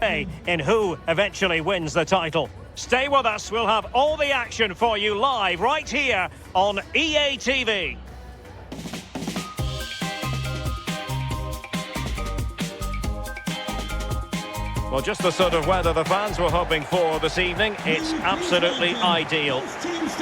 in who eventually wins the title. Stay with us, we'll have all the action for you live right here on EA TV. Well, just the sort of weather the fans were hoping for this evening. It's absolutely ideal.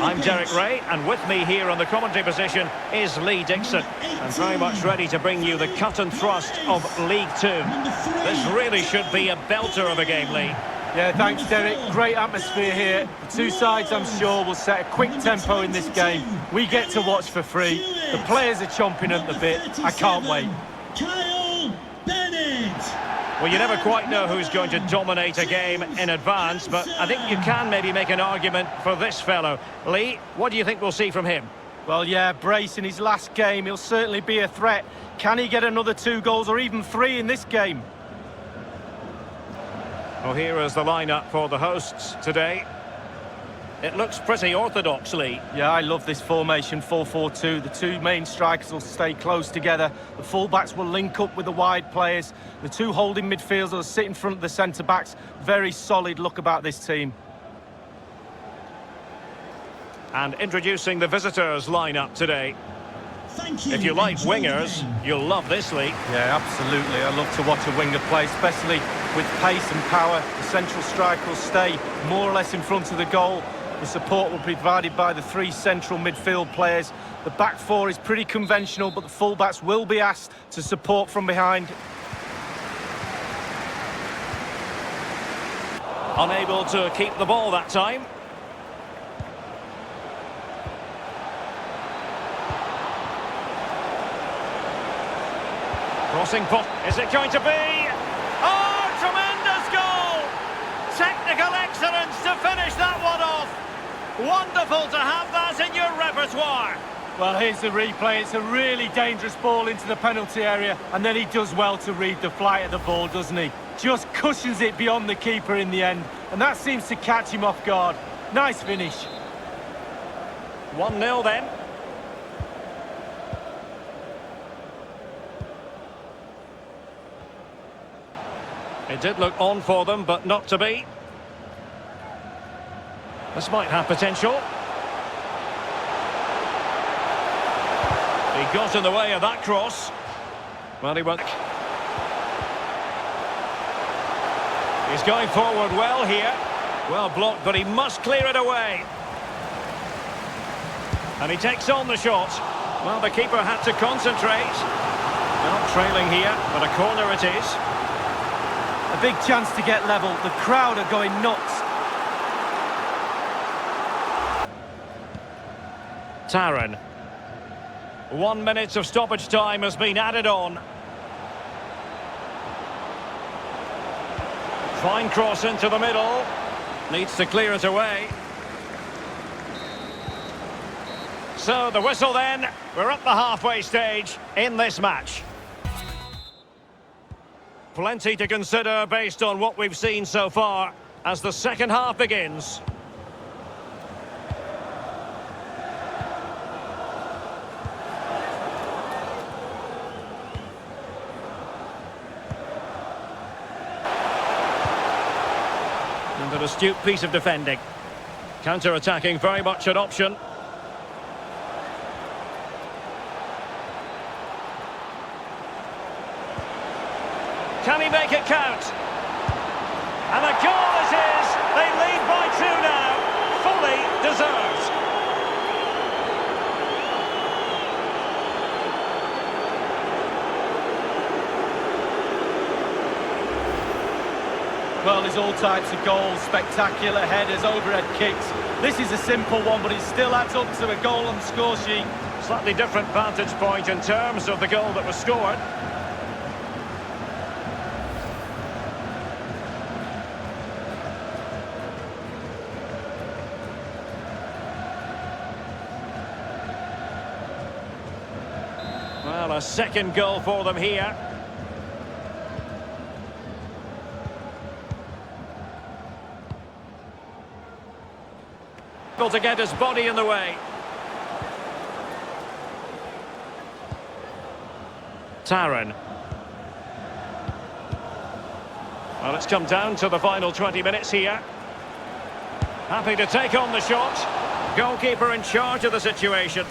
I'm Derek Ray, and with me here on the commentary position is Lee Dixon. And very much ready to bring you the cut and thrust of League Two. This really should be a belter of a game, Lee. Yeah, thanks, Derek. Great atmosphere here. The two sides, I'm sure, will set a quick tempo in this game. We get to watch for free. The players are chomping at the bit. I can't wait. Well, you never quite know who's going to dominate a game in advance, but I think you can maybe make an argument for this fellow. Lee, what do you think we'll see from him? Well, yeah, brace in his last game. He'll certainly be a threat. Can he get another 2 goals or even 3 in this game? Well, here is the lineup for the hosts today. It looks pretty orthodox, Lee. Yeah, I love this formation, 4-4-2. The two main strikers will stay close together. The full-backs will link up with the wide players. The two holding midfielders will sit in front of the centre-backs. Very solid look about this team. And introducing the visitors' lineup today. If you like wingers, you'll love this, Lee. Yeah, absolutely. I love to watch a winger play, especially with pace and power. The central striker will stay more or less in front of the goal. The support will be provided by the 3 central midfield players. The back 4 is pretty conventional, but the full-backs will be asked to support from behind. Unable to keep the ball that time. Crossing puck. Is it going to be? Oh, tremendous goal! Technical excellence to finish that one off. Wonderful to have that in your repertoire. Well, here's the replay. It's a really dangerous ball into the penalty area, and then he does well to read the flight of the ball, doesn't he? Just cushions it beyond the keeper in the end, and that seems to catch him off guard. Nice finish. 1-0 then. It did look on for them, but not to be. This might have potential. He got in the way of that cross. Well, he went. He's going forward well here. Well blocked, but he must clear it away. And he takes on the shot. Well, the keeper had to concentrate. They're not trailing here, but a corner it is. A big chance to get level. The crowd are going nuts. Taran. 1 minute of stoppage time has been added on. Fine cross into the middle. Needs to clear it away. So the whistle then. We're at the halfway stage in this match. Plenty to consider based on what we've seen so far as the second half begins. And an astute piece of defending. Counter-attacking very much an option. Can he make it count? And a goal it is! They lead by 2 now. Fully deserved. Well, there's all types of goals, spectacular headers, overhead kicks. This is a simple one, but it still adds up to a goal on the score sheet. Slightly different vantage point in terms of the goal that was scored. Well, a second goal for them here. Able to get his body in the way. Taran. Well, it's come down to the final 20 minutes here. Happy to take on the shot. Goalkeeper in charge of the situation.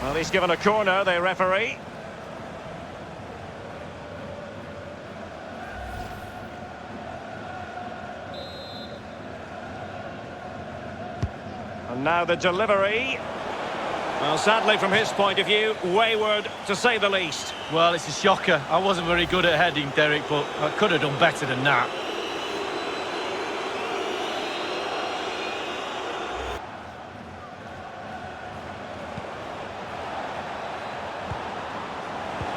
Well, he's given a corner, the referee. And now the delivery. Well, sadly, from his point of view, wayward, to say the least. Well, it's a shocker. I wasn't very good at heading, Derek, but I could have done better than that.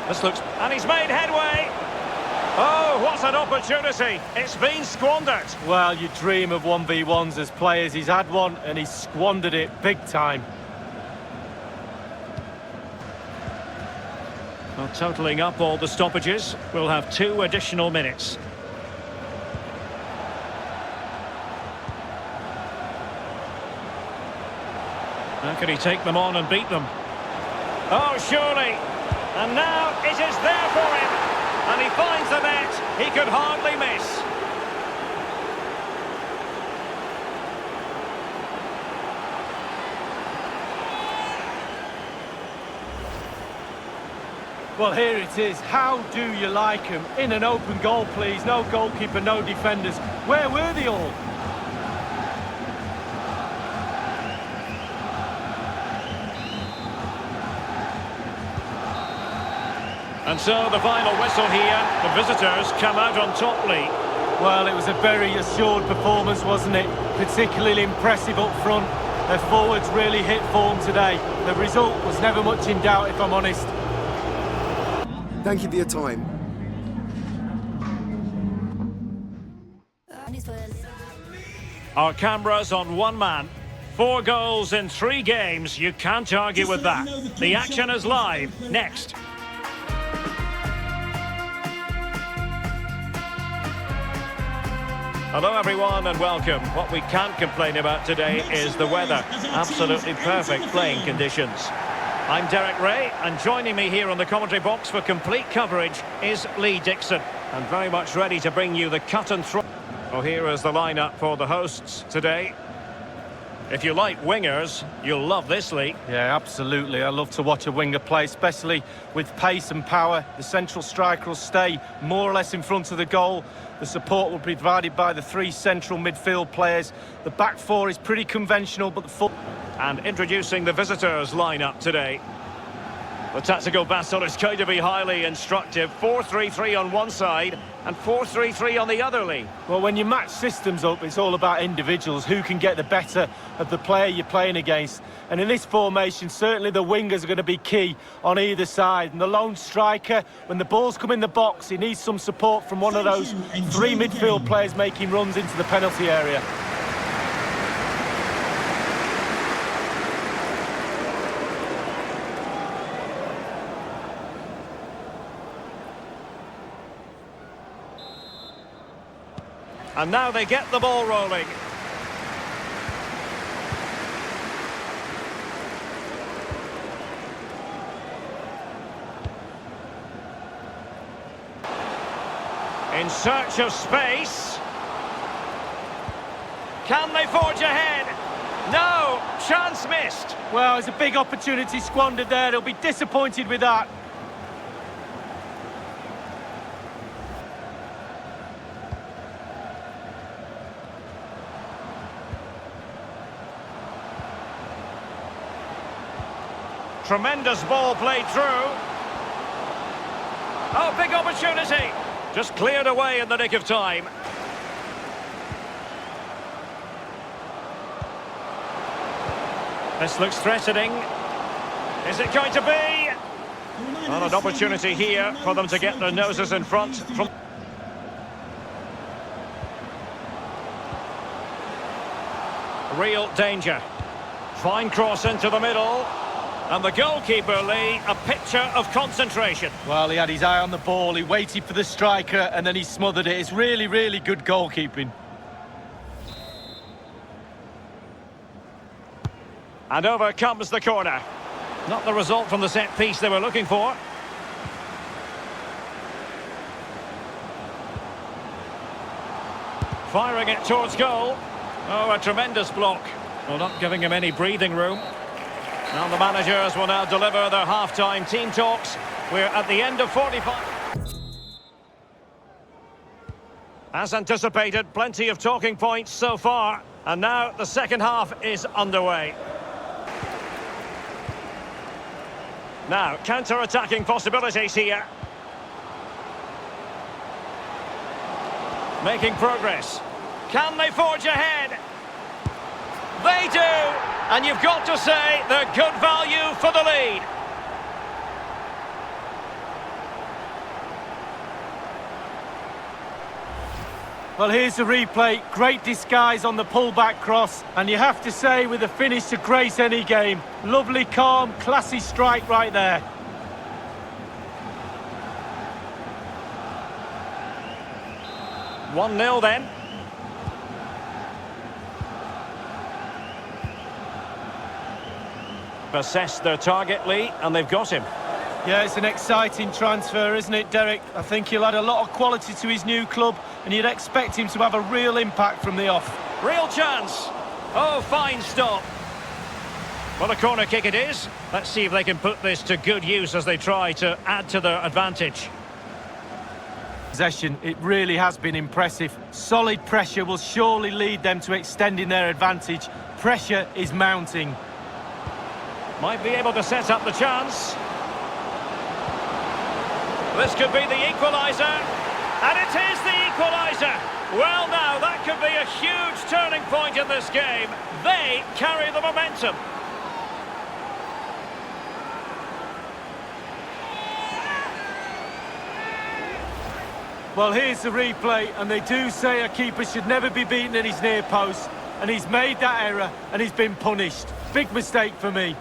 This looks... And he's made headway! Oh, what an opportunity! It's been squandered! Well, you dream of 1v1s as players. He's had one, and he's squandered it big time. Well, totalling up all the stoppages, we'll have 2 additional minutes. How can he take them on and beat them? Oh, surely! And now it is there for him! And he finds the net. He could hardly miss. Well, here it is. How do you like him? In an open goal, please. No goalkeeper, no defenders. Where were they all? And so the final whistle here. The visitors come out on top, Lee. Well, it was a very assured performance, wasn't it? Particularly impressive up front. Their forwards really hit form today. The result was never much in doubt, if I'm honest. Thank you for your time. Our cameras on one man. 4 goals in 3 games. You can't argue with that. The action is live. Next. Hello everyone and welcome. What we can't complain about today is the weather. Absolutely perfect playing conditions. I'm Derek Ray, and joining me here on the commentary box for complete coverage is Lee Dixon. And very much ready to bring you the cut and throw. Oh, here is the lineup for the hosts today. If you like wingers, you'll love this, Lee. Yeah, absolutely. I love to watch a winger play, especially with pace and power. The central striker will stay more or less in front of the goal. The support will be provided by the 3 central midfield players. The back 4 is pretty conventional, but the full... And introducing the visitors lineup today. The tactical battle is going to be highly instructive. 4-3-3 on one side and 4-3-3 on the other, Lee. Well, when you match systems up, it's all about individuals. Who can get the better of the player you're playing against? And in this formation, certainly the wingers are going to be key on either side. And the lone striker, when the balls come in the box, he needs some support from one of those 3 midfield players making runs into the penalty area. And now they get the ball rolling. In search of space. Can they forge ahead? No! Chance missed. Well, it's a big opportunity squandered there. They'll be disappointed with that. Tremendous ball played through. Oh, big opportunity. Just cleared away in the nick of time. This looks threatening. Is it going to be? Well, an opportunity here for them to get their noses in front. Real danger. Fine cross into the middle. And the goalkeeper, Lee, a picture of concentration. Well, he had his eye on the ball, he waited for the striker, and then he smothered it. It's really, really good goalkeeping. And over comes the corner. Not the result from the set piece they were looking for. Firing it towards goal. Oh, a tremendous block. Well, not giving him any breathing room. Now the managers will now deliver their half-time team talks. We're at the end of 45. As anticipated, plenty of talking points so far. And now the second half is underway. Now, counter-attacking possibilities here. Making progress. Can they forge ahead? They do! And you've got to say they're good value for the lead. Well, here's the replay. Great disguise on the pullback cross. And you have to say, with a finish to grace any game. Lovely, calm, classy strike right there. One 0 then. Assess their target, Lee, and they've got him. Yeah, it's an exciting transfer, isn't it, Derek? I think he'll add a lot of quality to his new club, and you'd expect him to have a real impact from the off. Real chance. Oh, fine stop. Well, a corner kick it is. Let's see if they can put this to good use as they try to add to their advantage. Possession, it really has been impressive. Solid pressure will surely lead them to extending their advantage. Pressure is mounting. Might be able to set up the chance. This could be the equaliser. And it is the equaliser. Well, now, that could be a huge turning point in this game. They carry the momentum. Well, here's the replay, and they do say a keeper should never be beaten in his near post. And he's made that error, and he's been punished. Big mistake for me.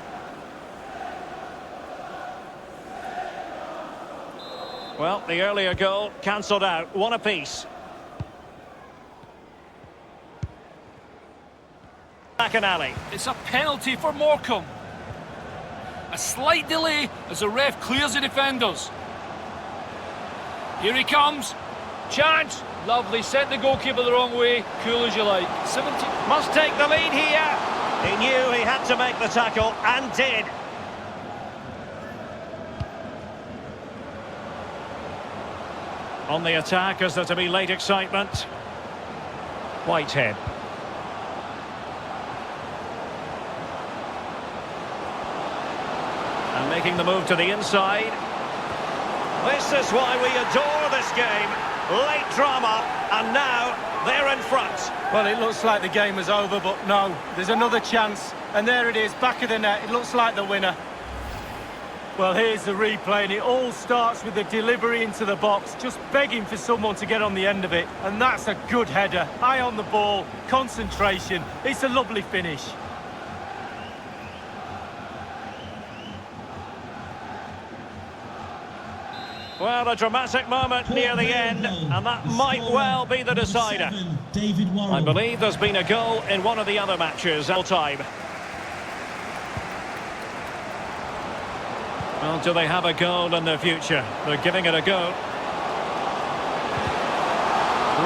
Well, the earlier goal cancelled out. One apiece. McAnally. It's a penalty for Morecambe. A slight delay as the ref clears the defenders. Here he comes. Chance. Lovely. Sent the goalkeeper the wrong way. Cool as you like. 70. Must take the lead here. He knew he had to make the tackle and did. On the attack, is there to be late excitement? Whitehead. And making the move to the inside. This is why we adore this game. Late drama, and now they're in front. Well, it looks like the game is over, but no. There's another chance, and there it is, back of the net. It looks like the winner. Well, here's the replay, and it all starts with the delivery into the box, just begging for someone to get on the end of it. And that's a good header. Eye on the ball, concentration. It's a lovely finish. Well, a dramatic moment near the end, and that might well be the decider. I believe there's been a goal in one of the other matches all time. Well, do they have a goal in their future? They're giving it a go.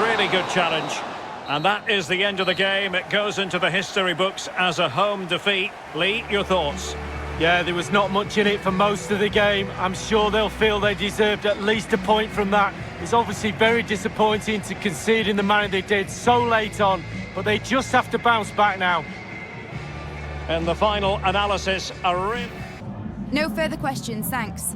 Really good challenge. And that is the end of the game. It goes into the history books as a home defeat. Lee, your thoughts? Yeah, there was not much in it for most of the game. I'm sure they'll feel they deserved at least a point from that. It's obviously very disappointing to concede in the manner they did so late on, but they just have to bounce back now. And the final analysis, No further questions, thanks.